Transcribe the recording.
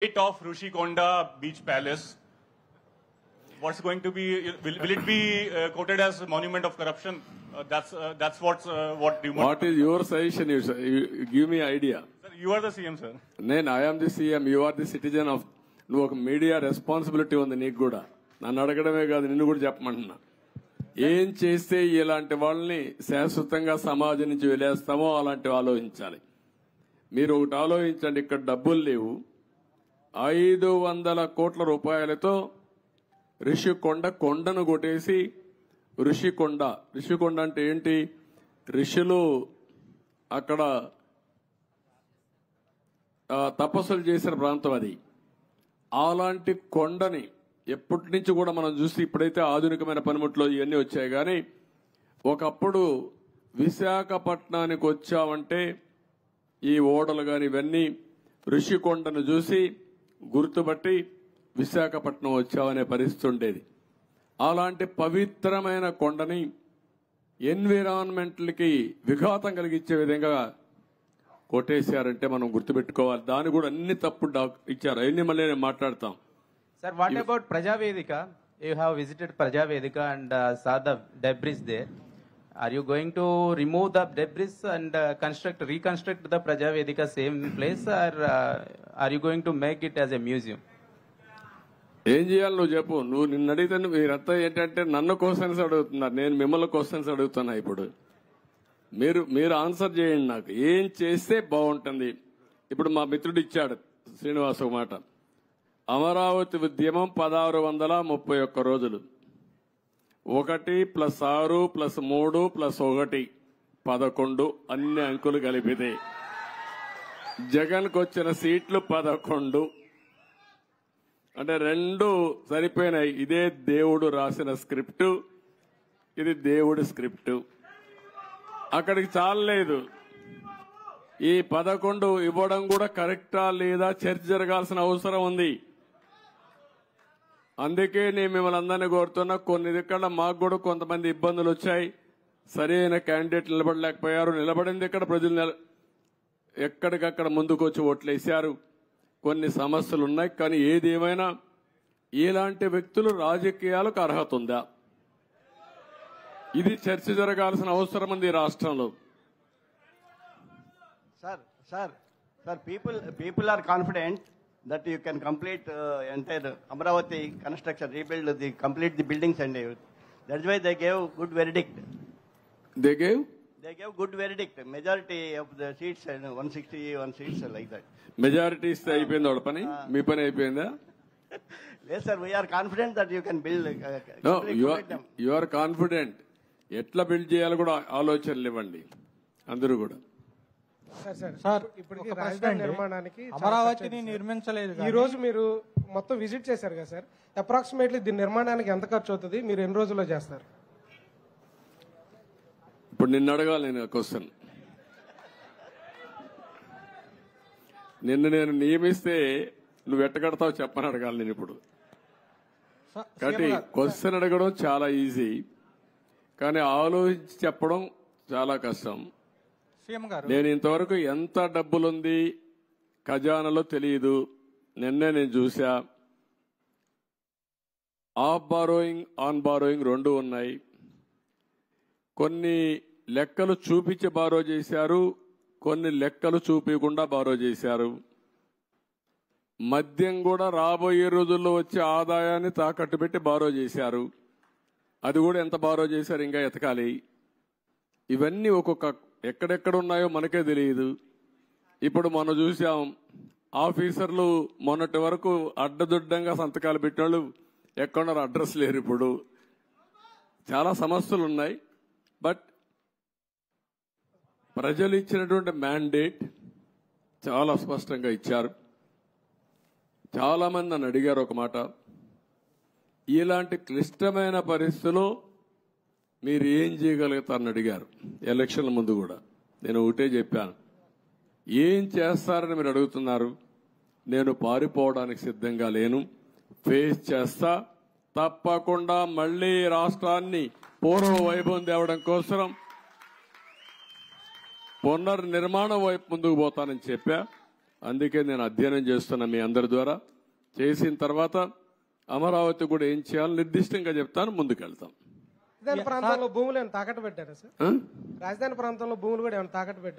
Fate of Rushikonda Beach Palace. What's going to be? Will it be quoted as a monument of corruption? That's what you want. What is your suggestion? You give me idea. Sir, you are the CM, sir. I am the CM. You are the citizen of. నువ్వు ఒక media responsibility ఉంది నీకు కూడా. నన్ను అడగడమే కాదు నిన్ను కూడా చెప్పమంటున్నా. ఏం చేస్తే ఇలాంటి వాళ్ళని శాశ్వతంగా సమాజం నుంచి వెలేస్తామో అలాంటివి ఆలోచించాలి. మీరు ఒకటి ఆలోచించండి, ఇక్కడ డబ్బులు లేవు. 500 కోట్ల రూపాయలతో రిషికొండ కొండను కొట్టేసి రిషికొండ అంటే ఏంటి? ఋషులు అక్కడ తపస్సులు చేసిన ప్రాంతం అది. అలాంటి కొండని ఎప్పటి నుంచి కూడా మనం చూసి ఇప్పుడైతే ఆధునికమైన పనిముట్లు ఇవన్నీ వచ్చాయి, కానీ ఒకప్పుడు విశాఖపట్నానికి వచ్చామంటే ఈ ఓడలు కానీ ఇవన్నీ ఋషికొండను చూసి గుర్తుపట్టి విశాఖపట్నం వచ్చామనే పరిస్థితి ఉండేది. అలాంటి పవిత్రమైన కొండని ఎన్విరాన్మెంట్లకి విఘాతం కలిగించే విధంగా కొట్టేశారంటే మనం గుర్తుపెట్టుకోవాలి. దాని కూడా అన్ని తప్పు ఇచ్చారు. అవన్నీ మళ్ళీ నేను మాట్లాడతాం. Sir, what about Prajavedika? You have visited Prajavedika and saw the debris there. Are you going to remove the debris and reconstruct the Prajavedika same place, or are you going to make it as a museum? ఏం చేయాలి నువ్వు చెప్పు. నువ్వు నిన్ను అడిగితే మీరంతా ఏంటంటే నన్ను క్వశ్చన్స్ అడుగుతున్నారు, నేను మిమ్మల్ని క్వశ్చన్స్ అడుగుతున్నా. ఇప్పుడు మీరు ఆన్సర్ చేయండి. నాకు ఏం చేస్తే బాగుంటుంది. ఇప్పుడు మా మిత్రుడు ఇచ్చాడు శ్రీనివాస్ ఒక మాట. అమరావతి ఉద్యమం 1631 రోజులు. 1 + 6 + 3 + 1 11 అన్ని అంకులు కలిపితే జగన్కు వచ్చిన సీట్లు 11. అంటే 2 సరిపోయినాయి. ఇదే దేవుడు రాసిన స్క్రిప్టు, ఇది దేవుడి స్క్రిప్టు. అక్కడికి చాలలేదు. ఈ 11 ఇవ్వడం కూడా కరెక్టా లేదా చర్చ జరగాల్సిన అవసరం ఉంది. అందుకే నేను మిమ్మల్ని అందరినీ కోరుతున్నా. కొన్ని ఇక్కడ మాకు కూడా కొంతమంది ఇబ్బందులు వచ్చాయి. సరైన క్యాండిడేట్ నిలబడలేకపోయారు. నిలబడింది ఇక్కడ ప్రజలు ఎక్కడికక్కడ ముందుకు వచ్చి ఓట్లేశారు. కొన్ని సమస్యలు ఉన్నాయి. కానీ ఏదేమైనా ఇలాంటి వ్యక్తులు రాజకీయాలకు అర్హత ఉందా? ఇది చర్చ జరగాల్సిన అవసరం ఉంది రాష్ట్రంలో. Sir, people are confident that you can complete entire Amravati construction, complete the buildings and everything. That's why they gave good verdict. They gave good verdict. Majority of the seats, 161 seats like that. Majority ఇస్తే అయిపోయింది వాళ్ళ పని. మీ పని అయిపోయిందా? Yes, sir. We are confident that you can build. No, you are confident. ఎట్లా build చేయాలో కూడా ఆలోచనలు ఇవ్వండి అందరూ కూడా. సార్ ఇప్పటికీ రాజధాని నిర్మాణానికి అమరావతిని నిర్మించలేదు. ఈ రోజు మీరు మొత్తం విజిట్ చేశారు కదా సార్, అప్రాక్సిమేట్లీ దీని నిర్మాణానికి ఎంత ఖర్చు అవుతుంది? మీరు ఎన్ని రోజుల్లో చేస్తారు? ఇప్పుడు నిన్ను అడగాలి నేను క్వశ్చన్. నిన్ను నేను నియమిస్తే నువ్వు ఎట్టగడతావు చెప్పని అడగాలి నేను ఇప్పుడు. కాబట్టి క్వశ్చన్ అడగడం చాలా ఈజీ, కానీ ఆలోచించి చెప్పడం చాలా కష్టం. నేను ఇంతవరకు ఎంత డబ్బులుంది ఖజానాలో తెలియదు. నిన్నే నేను చూసా. ఆఫ్ బారోయింగ్, ఆన్ బారోయింగ్ 2 ఉన్నాయి. కొన్ని లెక్కలు చూపించి బారో చేశారు, కొన్ని లెక్కలు చూపించకుండా బారో చేశారు. మద్యం కూడా రాబోయే రోజుల్లో వచ్చే ఆదాయాన్ని తాకట్టు పెట్టి బారో చేశారు. అది కూడా ఎంత బారో చేశారు ఇంకా ఎతకాలి. ఇవన్నీ ఒక్కొక్క ఎక్కడెక్కడ ఉన్నాయో మనకే తెలియదు. ఇప్పుడు మనం చూసాం ఆఫీసర్లు మొన్నటి వరకు అడ్డదుడ్డంగా సంతకాలు పెట్టినోళ్ళు ఎక్కడున్నారు అడ్రస్ లేరు. ఇప్పుడు చాలా సమస్యలు ఉన్నాయి. బట్ ప్రజలు ఇచ్చినటువంటి మ్యాండేట్ చాలా స్పష్టంగా ఇచ్చారు. చాలా మంది నన్ను అడిగారు ఒక మాట, ఇలాంటి క్లిష్టమైన పరిస్థితుల్లో మీరు ఏం చేయగలుగుతారని అడిగారు. ఎలక్షన్ల ముందు కూడా నేను ఒకటే చెప్పాను, ఏం చేస్తారని మీరు అడుగుతున్నారు. నేను పారిపోవడానికి సిద్ధంగా లేను, ఫేస్ చేస్తా. తప్పకుండా మళ్లీ రాష్ట్రాన్ని పూర్వ వైభవం తేవడం కోసం పునర్నిర్మాణం వైపు ముందుకు పోతానని చెప్పా. అందుకే నేను అధ్యయనం చేస్తున్నా మీ అందరి ద్వారా. చేసిన తర్వాత అమరావతి కూడా ఏం చేయాలో నిర్దిష్టంగా చెప్తాను, ముందుకెళ్తాం. రాజధాని ప్రాంతంలో భూములు ఏమైనా తాకట్టు పెట్టారా సార్? రాజధాని ప్రాంతంలో భూములు కూడా ఏమైనా తాకట్టు పెట్టారు?